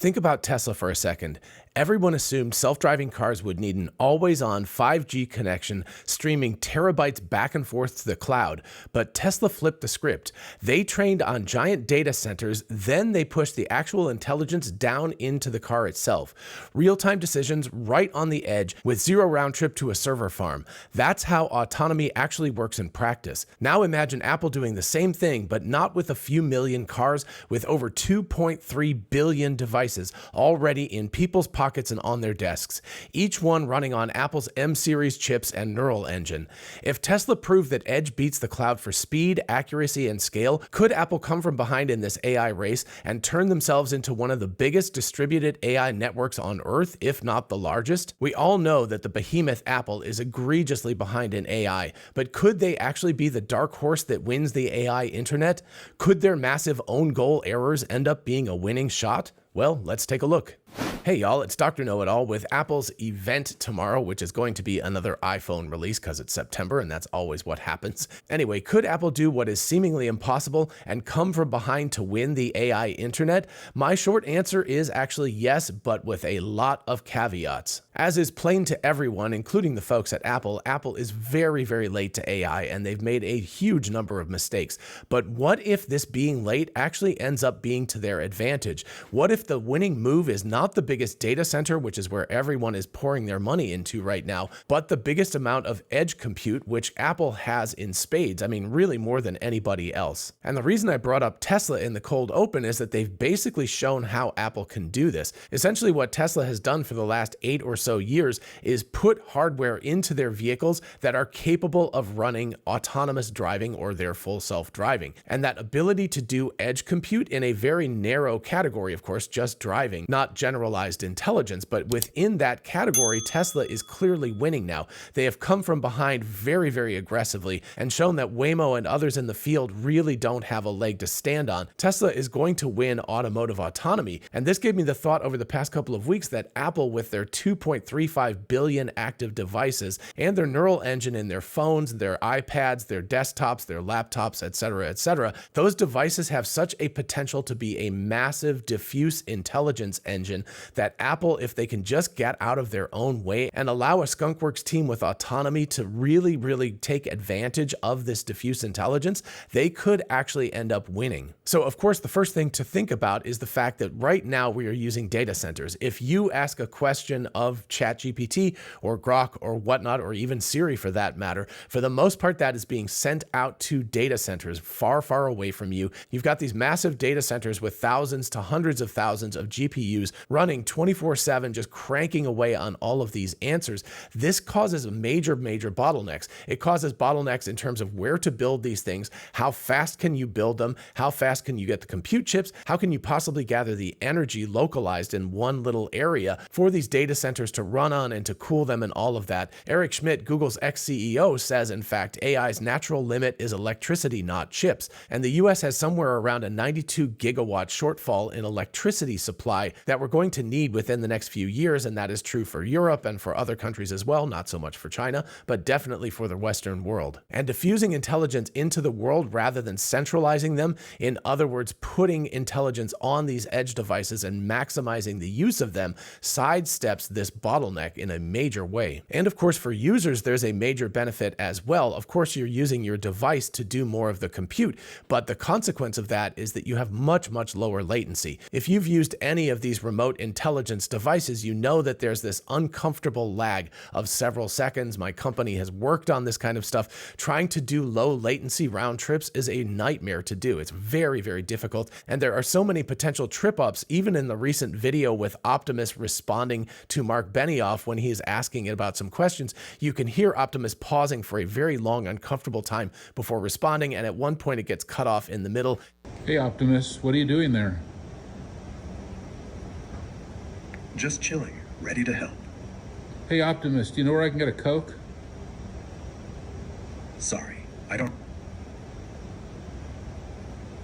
Think about Tesla for a second. Everyone assumed self-driving cars would need an always-on 5G connection streaming terabytes back and forth to the cloud, but Tesla flipped the script. They trained on giant data centers, then they pushed the actual intelligence down into the car itself. Real-time decisions right on the edge with zero round trip to a server farm. That's how autonomy actually works in practice. Now imagine Apple doing the same thing, but not with a few million cars, with over 2.3 billion devices already in people's pockets and on their desks, each one running on Apple's M-series chips and neural engine. If Tesla proved that Edge beats the cloud for speed, accuracy, and scale, could Apple come from behind in this AI race and turn themselves into one of the biggest distributed AI networks on Earth, if not the largest? We all know that the behemoth Apple is egregiously behind in AI, but could they actually be the dark horse that wins the AI internet? Could their massive own goal errors end up being a winning shot? Well, let's take a look. Hey y'all, it's Dr. Know-It-All with Apple's event tomorrow, which is going to be another iPhone release because it's September and that's always what happens. Anyway, could Apple do what is seemingly impossible and come from behind to win the AI internet? My short answer is actually yes, but with a lot of caveats. As is plain to everyone, including the folks at Apple, Apple is very, very late to AI and they've made a huge number of mistakes. But what if this being late actually ends up being to their advantage? What if the winning move is not the biggest data center, which is where everyone is pouring their money into right now, but the biggest amount of edge compute, which Apple has in spades? I mean, really more than anybody else. And the reason I brought up Tesla in the cold open is that they've basically shown how Apple can do this. Essentially, what Tesla has done for the last 8 or so years is put hardware into their vehicles that are capable of running autonomous driving or their full self-driving. And that ability to do edge compute in a very narrow category, of course, just driving, not generalized intelligence, but within that category, Tesla is clearly winning now. They have come from behind very, very aggressively and shown that Waymo and others in the field really don't have a leg to stand on. Tesla is going to win automotive autonomy. And this gave me the thought over the past couple of weeks that Apple, with their 2.35 billion active devices and their neural engine in their phones, their iPads, their desktops, their laptops, etc., those devices have such a potential to be a massive diffuse intelligence engine that Apple, if they can just get out of their own way and allow a skunkworks team with autonomy to really, really take advantage of this diffuse intelligence, they could actually end up winning. So of course, the first thing to think about is the fact that right now we are using data centers. If you ask a question of ChatGPT or Grok or whatnot, or even Siri for that matter, for the most part, that is being sent out to data centers far, far away from you. You've got these massive data centers with thousands to hundreds of thousands of GPUs running 24/7, just cranking away on all of these answers. This causes major, major bottlenecks. It causes bottlenecks in terms of where to build these things, how fast can you build them, how fast can you get the compute chips, how can you possibly gather the energy localized in one little area for these data centers to run on and to cool them and all of that. Eric Schmidt, Google's ex-CEO, says, in fact, AI's natural limit is electricity, not chips. And the US has somewhere around a 92 gigawatt shortfall in electricity supply that we're going to need within the next few years, and that is true for Europe and for other countries as well, not so much for China, but definitely for the Western world. And diffusing intelligence into the world rather than centralizing them, in other words, putting intelligence on these edge devices and maximizing the use of them, sidesteps this bottleneck in a major way. And of course, for users, there's a major benefit as well. Of course, you're using your device to do more of the compute, but the consequence of that is that you have much, much lower latency. If you've used any of these remote intelligence devices, you know that there's this uncomfortable lag of several seconds. My company has worked on this kind of stuff. Trying to do low latency round trips is a nightmare to do. It's very, very difficult. And there are so many potential trip ups, even in the recent video with Optimus responding to Mark Benioff when he is asking about some questions. You can hear Optimus pausing for a very long, uncomfortable time before responding. And at one point it gets cut off in the middle. Hey Optimus, what are you doing there? Just chilling, ready to help. Hey Optimus, do you know where I can get a Coke? Sorry, I don't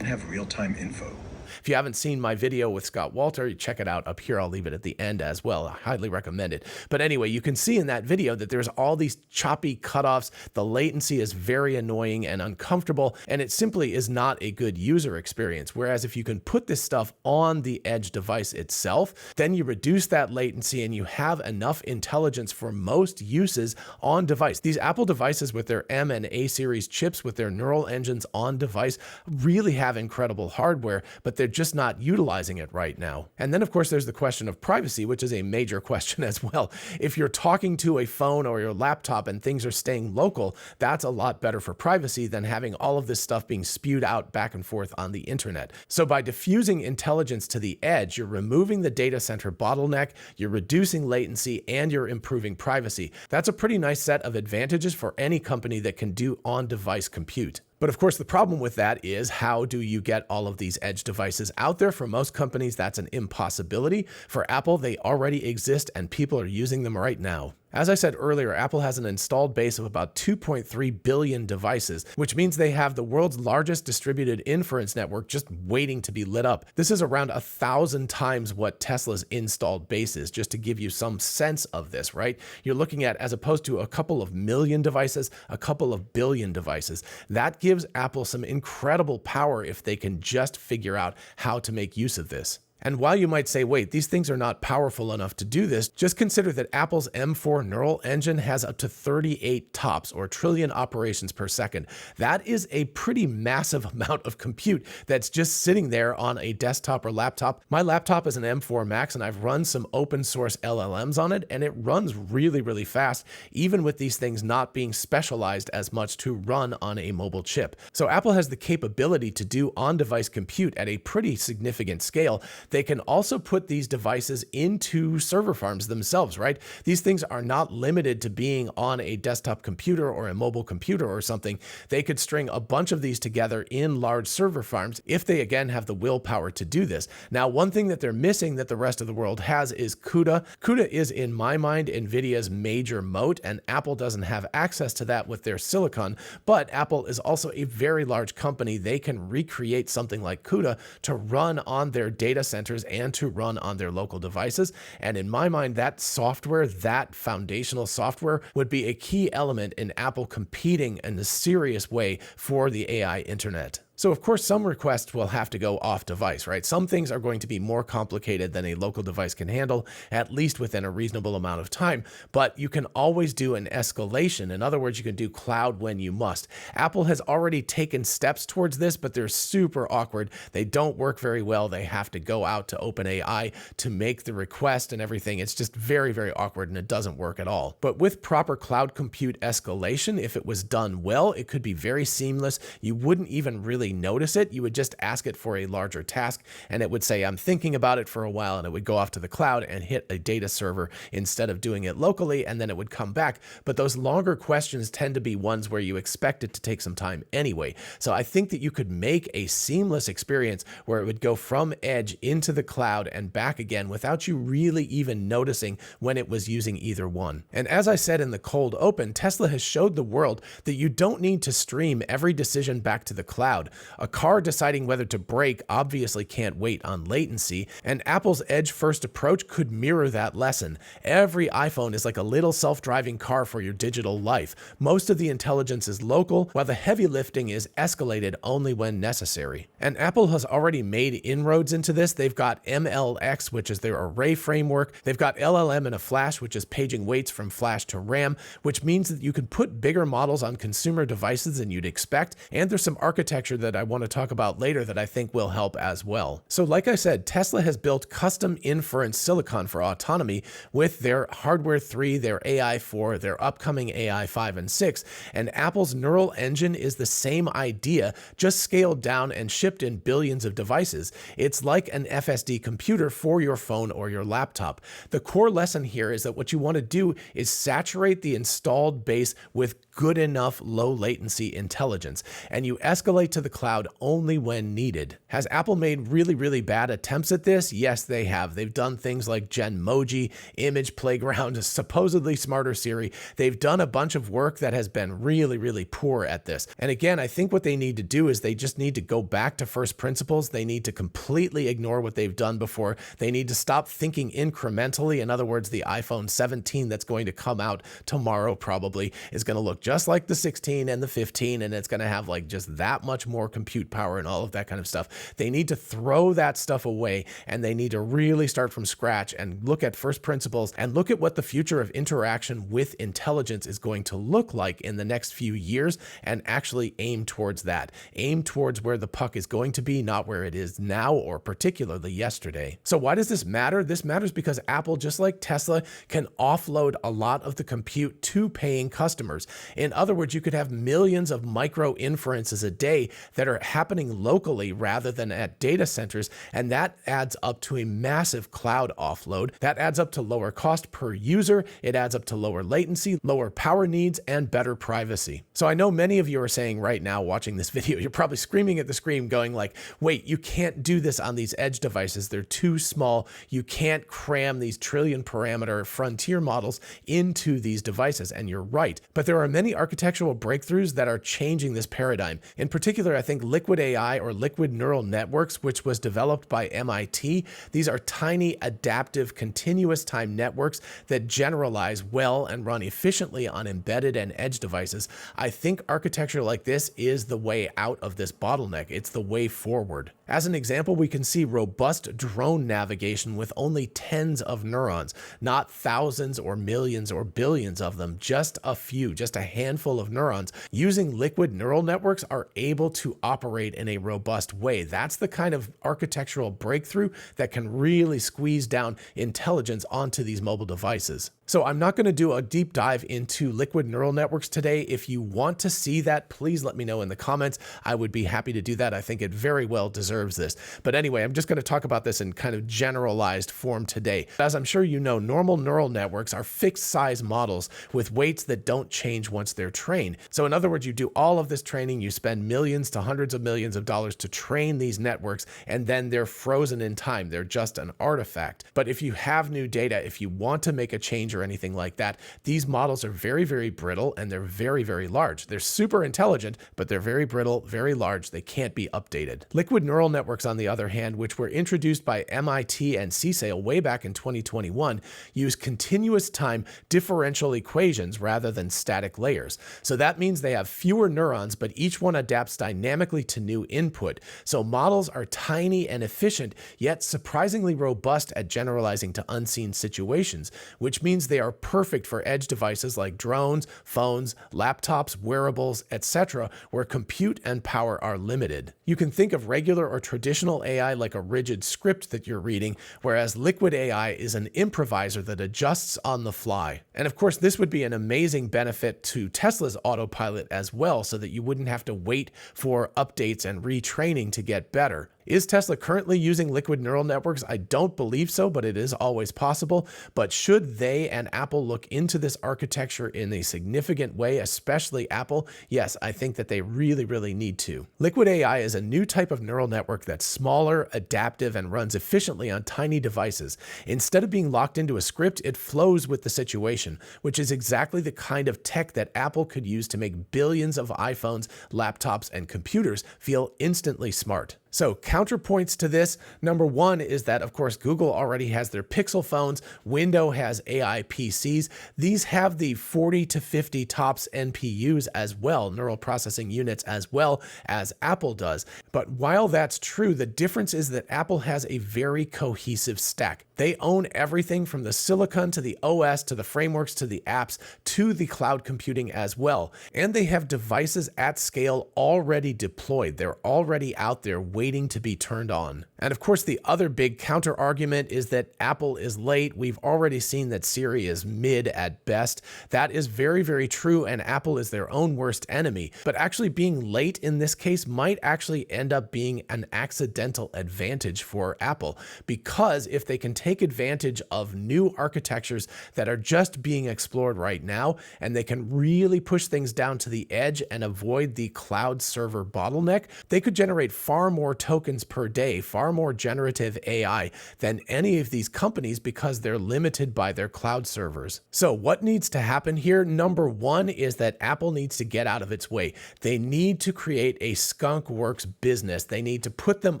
have real-time info. If you haven't seen my video with Scott Walter, you check it out up here. I'll leave it at the end as well. I highly recommend it. But anyway, you can see in that video that there's all these choppy cutoffs. The latency is very annoying and uncomfortable, and it simply is not a good user experience. Whereas if you can put this stuff on the edge device itself, then you reduce that latency and you have enough intelligence for most uses on device. These Apple devices with their M and A series chips with their neural engines on device really have incredible hardware, but they're just not utilizing it right now. And then of course there's the question of privacy, which is a major question as well. If you're talking to a phone or your laptop and things are staying local, that's a lot better for privacy than having all of this stuff being spewed out back and forth on the internet. So by diffusing intelligence to the edge, you're removing the data center bottleneck, you're reducing latency, and you're improving privacy. That's a pretty nice set of advantages for any company that can do on-device compute. But of course, the problem with that is, how do you get all of these edge devices out there? For most companies, that's an impossibility. For Apple, they already exist and people are using them right now. As I said earlier, Apple has an installed base of about 2.3 billion devices, which means they have the world's largest distributed inference network just waiting to be lit up. This is around 1,000 times what Tesla's installed base is, just to give you some sense of this, right? You're looking at, as opposed to a couple of million devices, a couple of billion devices. That gives Apple some incredible power if they can just figure out how to make use of this. And while you might say, wait, these things are not powerful enough to do this, just consider that Apple's M4 neural engine has up to 38 TOPS, or trillion operations per second. That is a pretty massive amount of compute that's just sitting there on a desktop or laptop. My laptop is an M4 Max, and I've run some open source LLMs on it, and it runs really, really fast, even with these things not being specialized as much to run on a mobile chip. So Apple has the capability to do on-device compute at a pretty significant scale. They can also put these devices into server farms themselves, right? These things are not limited to being on a desktop computer or a mobile computer or something. They could string a bunch of these together in large server farms if they, again, have the willpower to do this. Now, one thing that they're missing that the rest of the world has is CUDA. CUDA is, in my mind, NVIDIA's major moat, and Apple doesn't have access to that with their silicon, but Apple is also a very large company. They can recreate something like CUDA to run on their data centers and to run on their local devices. And in my mind, that software, that foundational software, would be a key element in Apple competing in a serious way for the AI internet. So of course, some requests will have to go off device, right? Some things are going to be more complicated than a local device can handle, at least within a reasonable amount of time, but you can always do an escalation. In other words, you can do cloud when you must. Apple has already taken steps towards this, but they're super awkward. They don't work very well. They have to go out to OpenAI to make the request and everything. It's just very, very awkward, and it doesn't work at all. But with proper cloud compute escalation, if it was done well, it could be very seamless. You wouldn't even really notice it. You would just ask it for a larger task, and it would say, I'm thinking about it for a while, and it would go off to the cloud and hit a data server instead of doing it locally, and then it would come back. But those longer questions tend to be ones where you expect it to take some time anyway. So I think that you could make a seamless experience where it would go from edge into the cloud and back again without you really even noticing when it was using either one. And as I said in the cold open, Tesla has showed the world that you don't need to stream every decision back to the cloud. A car deciding whether to brake obviously can't wait on latency, and Apple's edge-first approach could mirror that lesson. Every iPhone is like a little self-driving car for your digital life. Most of the intelligence is local, while the heavy lifting is escalated only when necessary. And Apple has already made inroads into this. They've got MLX, which is their array framework. They've got LLM in a flash, which is paging weights from flash to RAM, which means that you can put bigger models on consumer devices than you'd expect. And there's some architecture that I want to talk about later that I think will help as well. So like I said, Tesla has built custom inference silicon for autonomy with their Hardware 3, their AI 4, their upcoming AI 5 and 6, and Apple's neural engine is the same idea, just scaled down and shipped in billions of devices. It's like an FSD computer for your phone or your laptop. The core lesson here is that what you want to do is saturate the installed base with good enough low latency intelligence, and you escalate to the the cloud only when needed. Has Apple made really, really bad attempts at this? Yes, they have. They've done things like Genmoji, Image Playground, supposedly Smarter Siri. They've done a bunch of work that has been really, really poor at this. And again, I think what they need to do is they just need to go back to first principles. They need to completely ignore what they've done before. They need to stop thinking incrementally. In other words, the iPhone 17 that's going to come out tomorrow probably is going to look just like the 16 and the 15, and it's going to have like just that much more compute power and all of that kind of stuff. They need to throw that stuff away, and they need to really start from scratch and look at first principles and look at what the future of interaction with intelligence is going to look like in the next few years, and actually aim towards that. Aim towards where the puck is going to be, not where it is now or particularly yesterday. So why does this matter? This matters because Apple, just like Tesla, can offload a lot of the compute to paying customers. In other words, you could have millions of micro inferences a day that are happening locally rather than at data centers, and that adds up to a massive cloud offload. That adds up to lower cost per user. It adds up to lower latency, lower power needs, and better privacy. So I know many of you are saying right now watching this video, you're probably screaming at the screen going like, wait, you can't do this on these edge devices. They're too small. You can't cram these trillion parameter frontier models into these devices. And you're right. But there are many architectural breakthroughs that are changing this paradigm. In particular, I think liquid AI or liquid neural networks, which was developed by MIT. These are tiny, adaptive, continuous time networks that generalize well and run efficiently on embedded and edge devices. I think architecture like this is the way out of this bottleneck. It's the way forward. As an example, we can see robust drone navigation with only tens of neurons, not thousands or millions or billions of them, just a few, just a handful of neurons. Using liquid neural networks are able to operate in a robust way. That's the kind of architectural breakthrough that can really squeeze down intelligence onto these mobile devices. So I'm not going to do a deep dive into liquid neural networks today. If you want to see that, please let me know in the comments. I would be happy to do that. I think it very well deserves this. But anyway, I'm just going to talk about this in kind of generalized form today. As I'm sure you know, normal neural networks are fixed size models with weights that don't change once they're trained. So in other words, you do all of this training, you spend millions to hundreds of millions of dollars to train these networks, and then they're frozen in time. They're just an artifact. But if you have new data, if you want to make a change or anything like that, these models are very, very brittle, and they're very, very large. They're super intelligent, but they're very brittle, very large. They can't be updated. Liquid neural networks, on the other hand, which were introduced by MIT and CSAIL way back in 2021, use continuous time differential equations rather than static layers. So that means they have fewer neurons, but each one adapts dynamically to new input. So models are tiny and efficient, yet surprisingly robust at generalizing to unseen situations, which means they are perfect for edge devices like drones, phones, laptops, wearables, etc., where compute and power are limited. You can think of regular or traditional AI like a rigid script that you're reading, whereas liquid AI is an improviser that adjusts on the fly. And of course, this would be an amazing benefit to Tesla's autopilot as well, so that you wouldn't have to wait for updates and retraining to get better. Is Tesla currently using liquid neural networks? I don't believe so, but it is always possible. But should they and Apple look into this architecture in a significant way, especially Apple? Yes, I think that they really, really need to. Liquid AI is a new type of neural network that's smaller, adaptive, and runs efficiently on tiny devices. Instead of being locked into a script, it flows with the situation, which is exactly the kind of tech that Apple could use to make billions of iPhones, laptops, and computers feel instantly smart. So counterpoints to this, number one is that, of course, Google already has their Pixel phones. Windows has AI PCs. These have the 40 to 50 TOPS NPUs as well, neural processing units, as well as Apple does. But while that's true, the difference is that Apple has a very cohesive stack. They own everything from the silicon to the OS to the frameworks to the apps to the cloud computing as well. And they have devices at scale already deployed. They're already out there waiting to be turned on. And of course, the other big counter argument is that Apple is late. We've already seen that Siri is mid at best. That is very, very true, and Apple is their own worst enemy. But actually being late in this case might actually end up being an accidental advantage for Apple, because if they can take advantage of new architectures that are just being explored right now, and they can really push things down to the edge and avoid the cloud server bottleneck, they could generate far more tokens per day, far more generative AI than any of these companies, because they're limited by their cloud servers. So what needs to happen here? Number one is that Apple needs to get out of its way. They need to create a skunk works business. They need to put them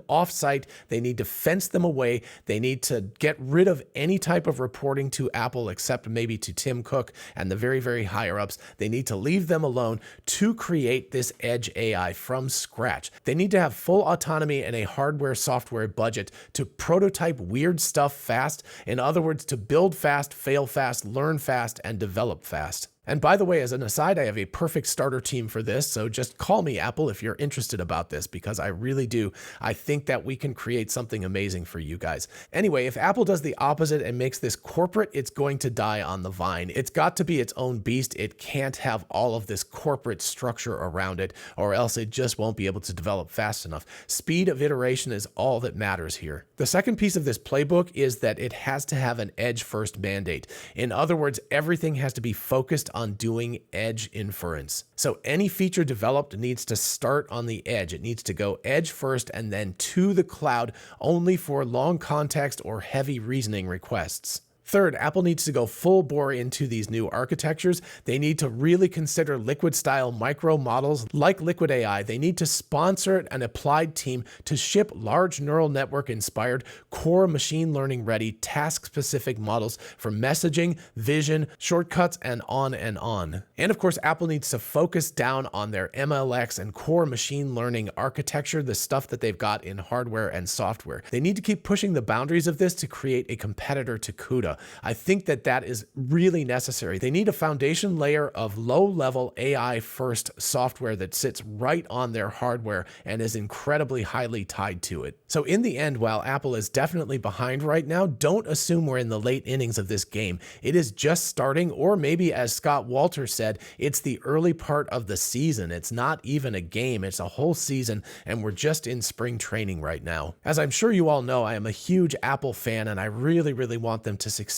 off-site. They need to fence them away. They need to get rid of any type of reporting to Apple, except maybe to Tim Cook and the very, very higher ups. They need to leave them alone to create this edge AI from scratch. They need to have full autonomy and a hardware software budget to prototype weird stuff fast. In other words, to build fast, fail fast, learn fast, and develop fast. And by the way, as an aside, I have a perfect starter team for this, so just call me, Apple, if you're interested about this, because I really do. I think that we can create something amazing for you guys. Anyway, if Apple does the opposite and makes this corporate, it's going to die on the vine. It's got to be its own beast. It can't have all of this corporate structure around it, or else it just won't be able to develop fast enough. Speed of iteration is all that matters here. The second piece of this playbook is that it has to have an edge-first mandate. In other words, everything has to be focused on doing edge inference. So any feature developed needs to start on the edge. It needs to go edge first and then to the cloud only for long context or heavy reasoning requests. Third, Apple needs to go full bore into these new architectures. They need to really consider liquid-style micro models like Liquid AI. They need to sponsor an applied team to ship large neural network-inspired, core machine learning-ready, task-specific models for messaging, vision, shortcuts, and on and on. And of course, Apple needs to focus down on their MLX and core machine learning architecture, the stuff that they've got in hardware and software. They need to keep pushing the boundaries of this to create a competitor to CUDA. I think that that is really necessary. They need a foundation layer of low-level AI-first software that sits right on their hardware and is incredibly highly tied to it. So in the end, while Apple is definitely behind right now, don't assume we're in the late innings of this game. It is just starting, or maybe as Scott Walter said, it's the early part of the season. It's not even a game, it's a whole season, and we're just in spring training right now. As I'm sure you all know, I am a huge Apple fan, and I really, really want them to succeed.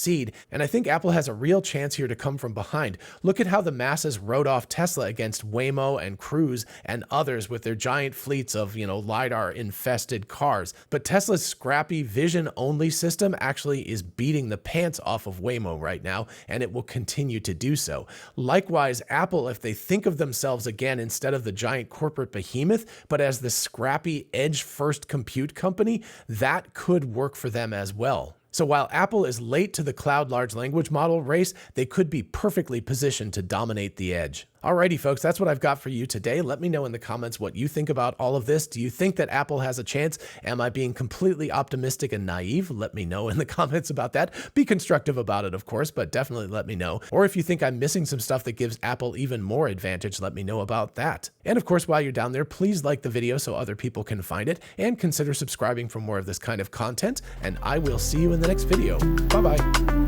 And I think Apple has a real chance here to come from behind. Look at how the masses wrote off Tesla against Waymo and Cruise and others with their giant fleets of, LiDAR-infested cars. But Tesla's scrappy vision-only system actually is beating the pants off of Waymo right now, and it will continue to do so. Likewise, Apple, if they think of themselves again instead of the giant corporate behemoth, but as the scrappy edge-first compute company, that could work for them as well. So while Apple is late to the cloud large language model race, they could be perfectly positioned to dominate the edge. Alrighty, folks, that's what I've got for you today. Let me know in the comments what you think about all of this. Do you think that Apple has a chance? Am I being completely optimistic and naive? Let me know in the comments about that. Be constructive about it, of course, but definitely let me know. Or if you think I'm missing some stuff that gives Apple even more advantage, let me know about that. And of course, while you're down there, please like the video so other people can find it, and consider subscribing for more of this kind of content, and I will see you in the next video. Bye-bye.